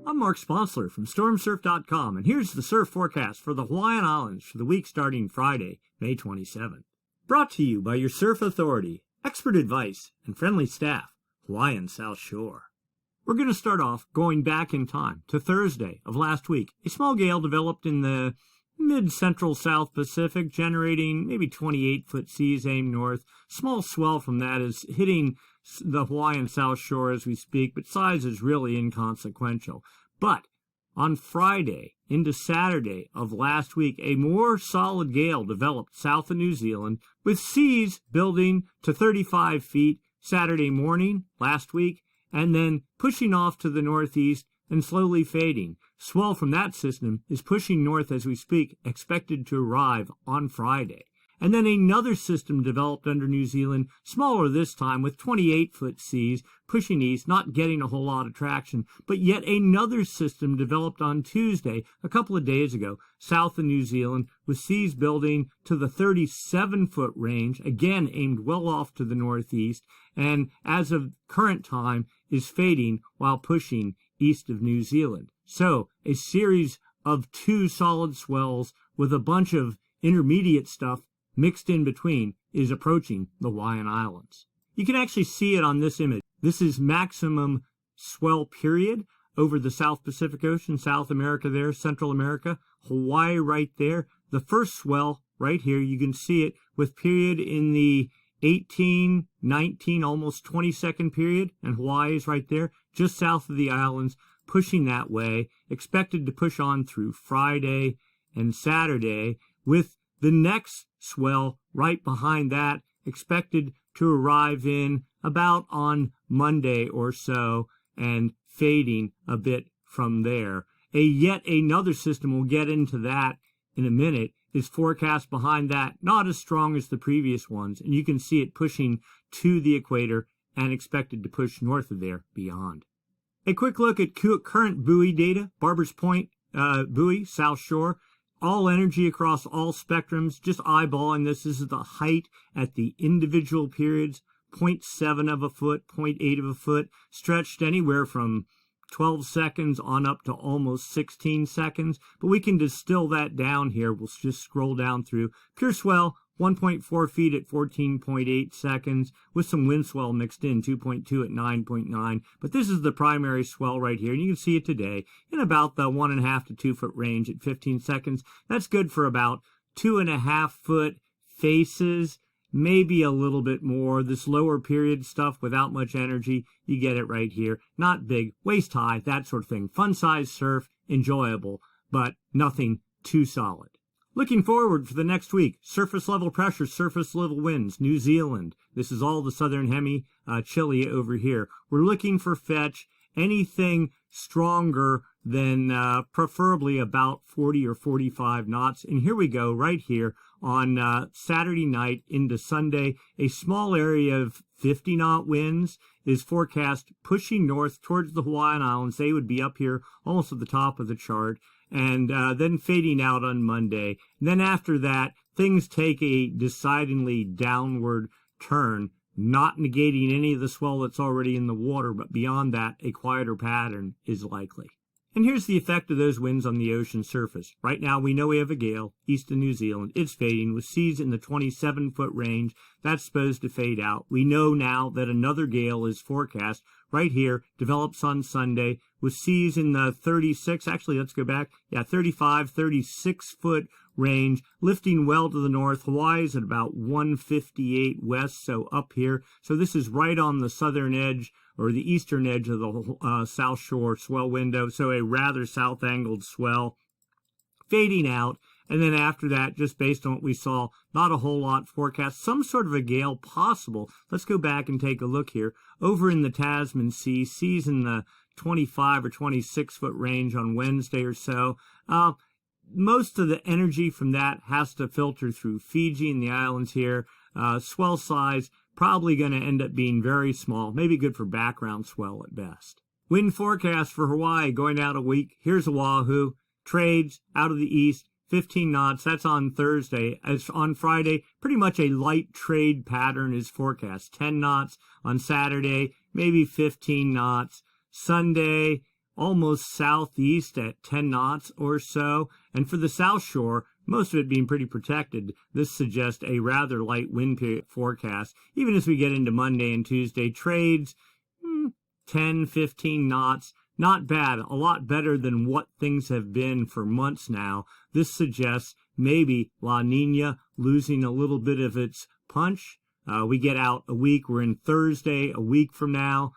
I'm Mark Sponsler from StormSurf.com, and here's the surf forecast for the Hawaiian Islands for the week starting Friday, May 27th. Brought to you by your surf authority, expert advice, and friendly staff, Hawaiian South Shore. We're going to start off going back in time to Thursday of last week. A small gale developed in the mid-central South Pacific, generating maybe 28-foot seas aimed north. Small swell from that is hitting the Hawaiian South Shore as we speak, but size is really inconsequential. But on Friday into Saturday of last week, a more solid gale developed south of New Zealand, with seas building to 35 feet Saturday morning last week, and then pushing off to the northeast and slowly fading. Swell from that system is pushing north as we speak, expected to arrive on Friday. And then another system developed under New Zealand, smaller this time, with 28-foot seas, pushing east, not getting a whole lot of traction. But yet another system developed on Tuesday, a couple of days ago, south of New Zealand, with seas building to the 37-foot range, again aimed well off to the northeast, and as of current time is fading while pushing east of New Zealand. So a series of two solid swells with a bunch of intermediate stuff mixed in between is approaching the Hawaiian Islands. You can actually see it on this image. This is maximum swell period over the South Pacific Ocean, South America there, Central America, Hawaii right there. The first swell right here, you can see it with period in the 18, 19, almost 20-second period, and Hawaii is right there, just south of the islands, pushing that way, expected to push on through Friday and Saturday, with the next swell right behind that expected to arrive in about on Monday or so and fading a bit from there. Yet another system, we'll get into that in a minute, is forecast behind that, not as strong as the previous ones, and you can see it pushing to the equator and expected to push north of there beyond. A quick look at current buoy data. Barbers Point buoy, South Shore. All energy across all spectrums, just eyeballing this. This is the height at the individual periods, 0.7 of a foot, 0.8 of a foot, stretched anywhere from 12 seconds on up to almost 16 seconds. But we can distill that down here. We'll just scroll down through. Pure swell, 1.4 feet at 14.8 seconds, with some wind swell mixed in, 2.2 at 9.9. But this is the primary swell right here, and you can see it today in about the 1.5 to 2 foot range at 15 seconds. That's good for about 2.5 foot faces, maybe a little bit more. This lower period stuff without much energy, you get it right here. Not big, waist high, that sort of thing. Fun size surf, enjoyable, but nothing too solid. Looking forward for the next week, surface level pressure, surface level winds, New Zealand. This is all the southern Chile over here. We're looking for fetch, anything stronger than preferably about 40 or 45 knots. And here we go, right here on Saturday night into Sunday. A small area of 50-knot winds is forecast pushing north towards the Hawaiian Islands. They would be up here almost at the top of the chart, and then fading out on Monday. And then after that, things take a decidedly downward turn, not negating any of the swell that's already in the water, but beyond that, a quieter pattern is likely. And here's the effect of those winds on the ocean surface. Right now, we know we have a gale east of New Zealand. It's fading with seas in the 27-foot range. That's supposed to fade out. We know now that another gale is forecast right here, develops on Sunday, with seas in the 36, actually, let's go back, 35, 36-foot range, lifting well to the north. Hawaii's at about 158 west, so up here. So this is right on the southern edge, or the eastern edge of the South Shore swell window, so a rather south-angled swell, fading out. And then after that, just based on what we saw, not a whole lot forecast. Some sort of a gale possible. Let's go back and take a look here. Over in the Tasman Sea, seas in the 25 or 26-foot range on Wednesday or so. Most of the energy from that has to filter through Fiji and the islands here. Swell size probably going to end up being very small, maybe good for background swell at best. Wind forecast for Hawaii going out a week. Here's Oahu. Trades out of the east, 15 knots. That's on Thursday. As on Friday, pretty much a light trade pattern is forecast. 10 knots on Saturday, maybe 15 knots. Sunday, almost southeast at 10 knots or so. And for the South Shore, most of it being pretty protected, this suggests a rather light wind forecast. Even as we get into Monday and Tuesday, trades 10, 15 knots. Not bad, a lot better than what things have been for months now. This suggests maybe La Nina losing a little bit of its punch. We get out a week. We're in Thursday, a week from now.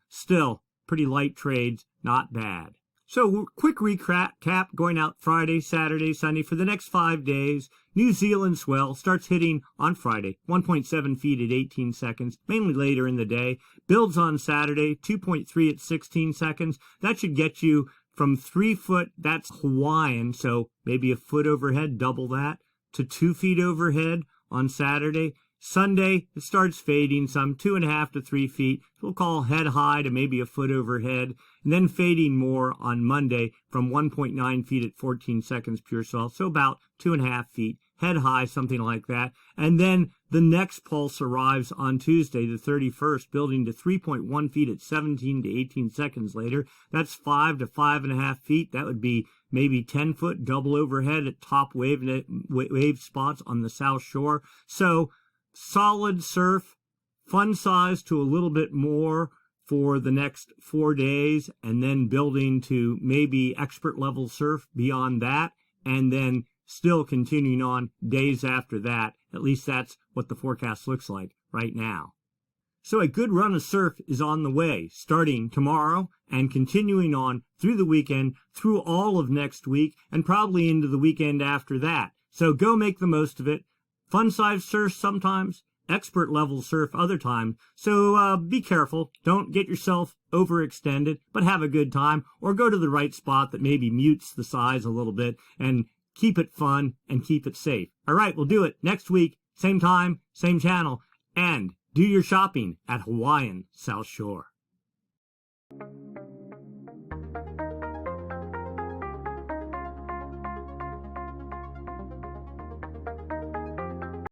Still, pretty light trades, not bad. So, quick recap going out Friday, Saturday, Sunday for the next 5 days. New Zealand swell starts hitting on Friday, 1.7 feet at 18 seconds, mainly later in the day. Builds on Saturday, 2.3 at 16 seconds. That should get you from 3 foot, that's Hawaiian, so maybe a foot overhead, double that, to 2 feet overhead on Saturday. Sunday, it starts fading some 2.5 to 3 feet. We'll call head high to maybe a foot overhead, and then fading more on Monday from 1.9 feet at 14 seconds pure swell, so about 2.5 feet, head high, something like that. And then the next pulse arrives on Tuesday, the 31st, building to 3.1 feet at 17 to 18 seconds later. That's 5 to 5.5 feet. That would be maybe 10 foot double overhead at top wave spots on the South Shore. So, solid surf, fun size to a little bit more for the next 4 days, and then building to maybe expert level surf beyond that, and then still continuing on days after that. At least that's what the forecast looks like right now. So a good run of surf is on the way, starting tomorrow and continuing on through the weekend, through all of next week, and probably into the weekend after that. So go make the most of it. Fun size surf sometimes, expert level surf other times. So be careful. Don't get yourself overextended, but have a good time, or go to the right spot that maybe mutes the size a little bit, and keep it fun and keep it safe. All right, we'll do it next week, same time, same channel, and do your shopping at Hawaiian South Shore.